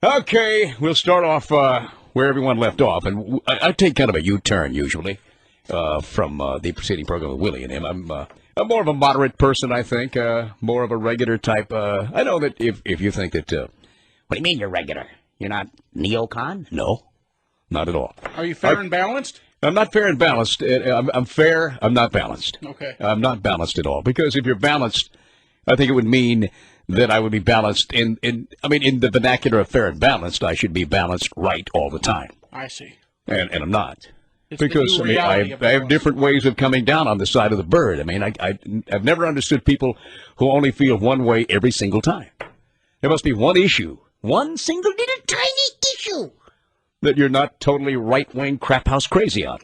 Okay, we'll start off where everyone left off, and I take kind of a U-turn usually from the preceding program with Willie and him. I'm more of a moderate person, I think, more of a regular type. I know that if you think that, what do you mean you're regular? You're not neocon? No, not at all. Are you fair and balanced? I'm not fair and balanced. I'm fair. I'm not balanced. Okay. I'm not balanced at all, because if you're balanced, I think it would mean that I would be balanced in the vernacular of fair and balanced, I should be balanced right all the time. I see. And I'm not. It's because I have different ways of coming down on the side of the bird. I mean, I've never understood people who only feel one way every single time. There must be one issue, one single little tiny issue, that you're not totally right-wing crap house crazy on.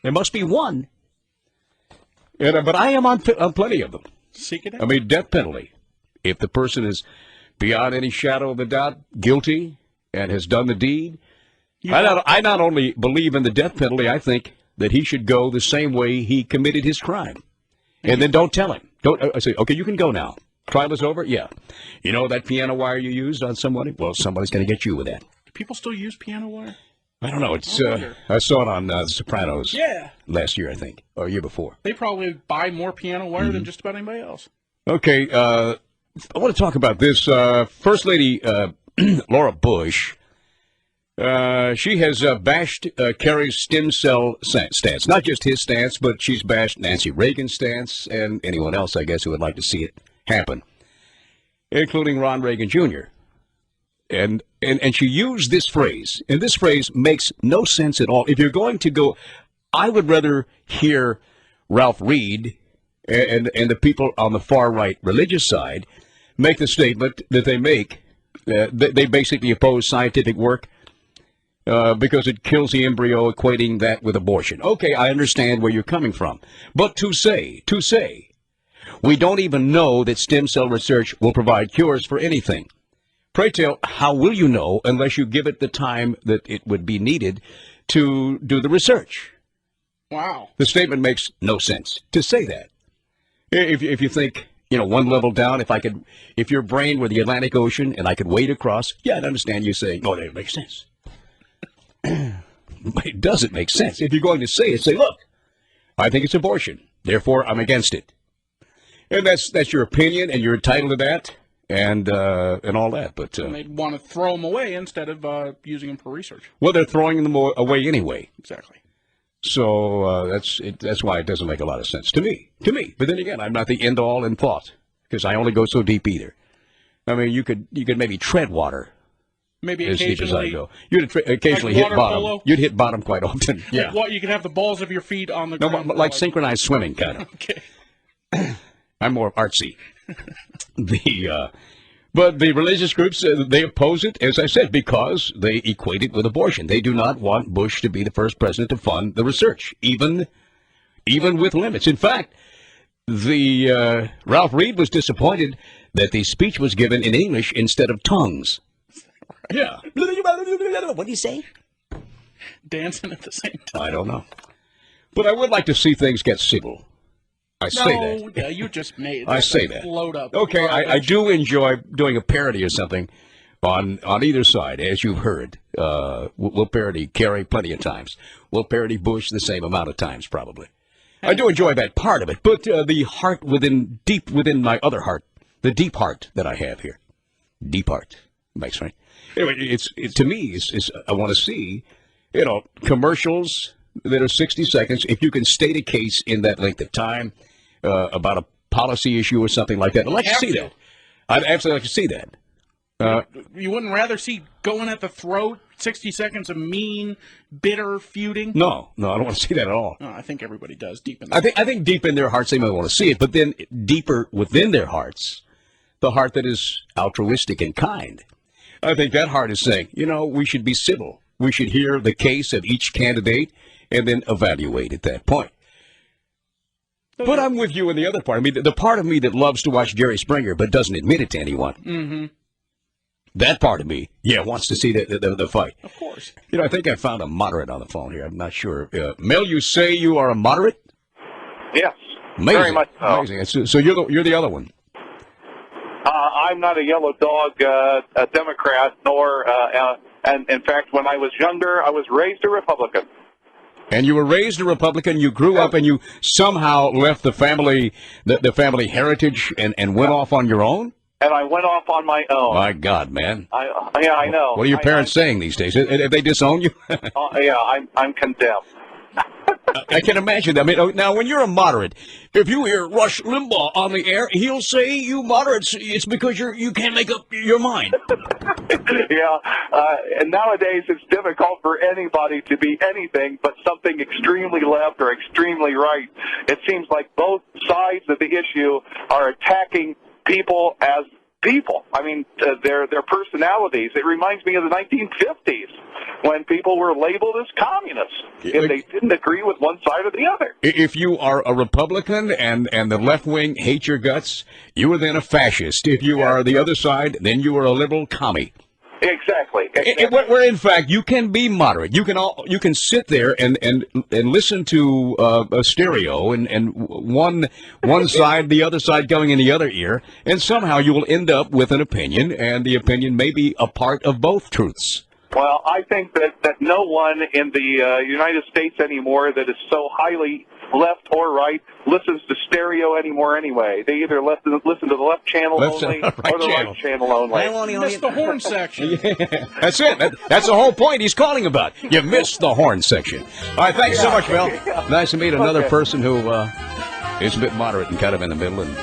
There must be one. But I am on plenty of them. Seek it out. I mean, death penalty. If the person is beyond any shadow of a doubt guilty and has done the deed, I not only believe in the death penalty, I think that he should go the same way he committed his crime. And then don't tell him. I say, okay, you can go now. Trial is over? Yeah. You know that piano wire you used on somebody? Well, somebody's going to get you with that. Do people still use piano wire? I don't know. I saw it on The Sopranos last year, I think, or year before. They probably buy more piano wire than just about anybody else. Okay, I want to talk about this. First Lady Laura Bush, she has bashed Kerry's stem cell stance. Not just his stance, but she's bashed Nancy Reagan's stance and anyone else, I guess, who would like to see it happen, including Ron Reagan Jr. And she used this phrase, and this phrase makes no sense at all. If you're going to go, I would rather hear Ralph Reed and the people on the far right religious side make the statement that they make. They basically oppose scientific work because it kills the embryo, equating that with abortion. Okay, I understand where you're coming from. But to say, we don't even know that stem cell research will provide cures for anything. Pray tell, how will you know unless you give it the time that it would be needed to do the research? Wow. The statement makes no sense to say that. If you think, one level down, if your brain were the Atlantic Ocean and I could wade across, yeah, I'd understand you saying, oh, that makes sense. But it doesn't make sense. If you're going to say it, say, look, I think it's abortion, therefore I'm against it. And that's your opinion, and you're entitled to that, and all that. But they'd want to throw them away instead of using them for research. Well, they're throwing them away anyway. Exactly. So that's why it doesn't make a lot of sense to me. But then again, I'm not the end all in thought, because I only go so deep either. I mean, you could maybe tread water. Maybe as occasionally. Deep as I go. You'd occasionally hit bottom. Polo? You'd hit bottom quite often. Yeah. What, you could have the balls of your feet on the ground. No, like synchronized swimming, kind of. Okay. I'm more artsy. But the religious groups, they oppose it, as I said, because they equate it with abortion. They do not want Bush to be the first president to fund the research, even with limits. In fact, Ralph Reed was disappointed that the speech was given in English instead of tongues. Yeah. What do you say? Dancing at the same time. I don't know. But I would like to see things get civil. I say that. No, you just made I say that. Float up. Okay, I do enjoy doing a parody or something on either side, as you've heard. We'll parody Kerry plenty of times. We'll parody Bush the same amount of times, probably. I do enjoy that part of it, but the heart deep within my other heart, the deep heart that I have here, deep heart, makes right. Anyway, to me, I want to see, commercials that are 60 seconds. If you can state a case in that length of time about a policy issue or something like that, I'd like to see that. I'd absolutely like to see that. You wouldn't rather see going at the throat, 60 seconds of mean, bitter feuding? No, I don't want to see that at all. No, I think everybody does deep in their I think deep in their hearts they might want to see it, but then deeper within their hearts, the heart that is altruistic and kind, I think that heart is saying, we should be civil. We should hear the case of each candidate and then evaluate at that point. But I'm with you in the other part. I mean, the part of me that loves to watch Jerry Springer but doesn't admit it to anyone. Mm-hmm. That part of me, wants to see the fight. Of course. I think I found a moderate on the phone here. I'm not sure. Mel, you say you are a moderate? Yes. Amazing. Very much so. Amazing. So you're the other one. I'm not a yellow dog a Democrat, nor, and in fact, when I was younger, I was raised a Republican. And you were raised a Republican. You grew up, and you somehow left the family, the family heritage, and went off on your own. And I went off on my own. My God, man! Yeah, I know. What are your parents saying these days? Have they disowned you? Yeah, I'm condemned. I can imagine that. I mean, now, when you're a moderate, if you hear Rush Limbaugh on the air, he'll say, "You moderates, it's because you can't make up your mind." Yeah, and nowadays it's difficult for anybody to be anything but something extremely left or extremely right. It seems like both sides of the issue are attacking people as people. I mean, their personalities. It reminds me of the 1950s when people were labeled as communists if they didn't agree with one side or the other. If you are a Republican and the left wing hate your guts, you are then a fascist. If you are the other side, then you are a liberal commie. Exactly. Where in fact you can be moderate. You can sit there and listen to a stereo and one side, the other side going in the other ear, and somehow you will end up with an opinion, and the opinion may be a part of both truths. Well, I think that no one in the United States anymore that is so highly left or right listens to stereo anymore anyway. They either listen to the left channel only or the right channel only. You missed the horn section. Yeah, that's it. That's the whole point he's calling about. You missed the horn section. All right, thanks so much, Mel. Nice to meet another person who is a bit moderate and kind of in the middle and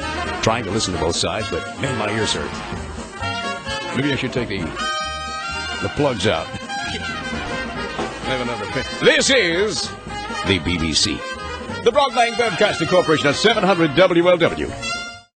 trying to listen to both sides, but man, my ears hurt. Maybe I should take the plugs out. Have another pick. This is the BBC. The Broadband Broadcasting Corporation at 700 WLW.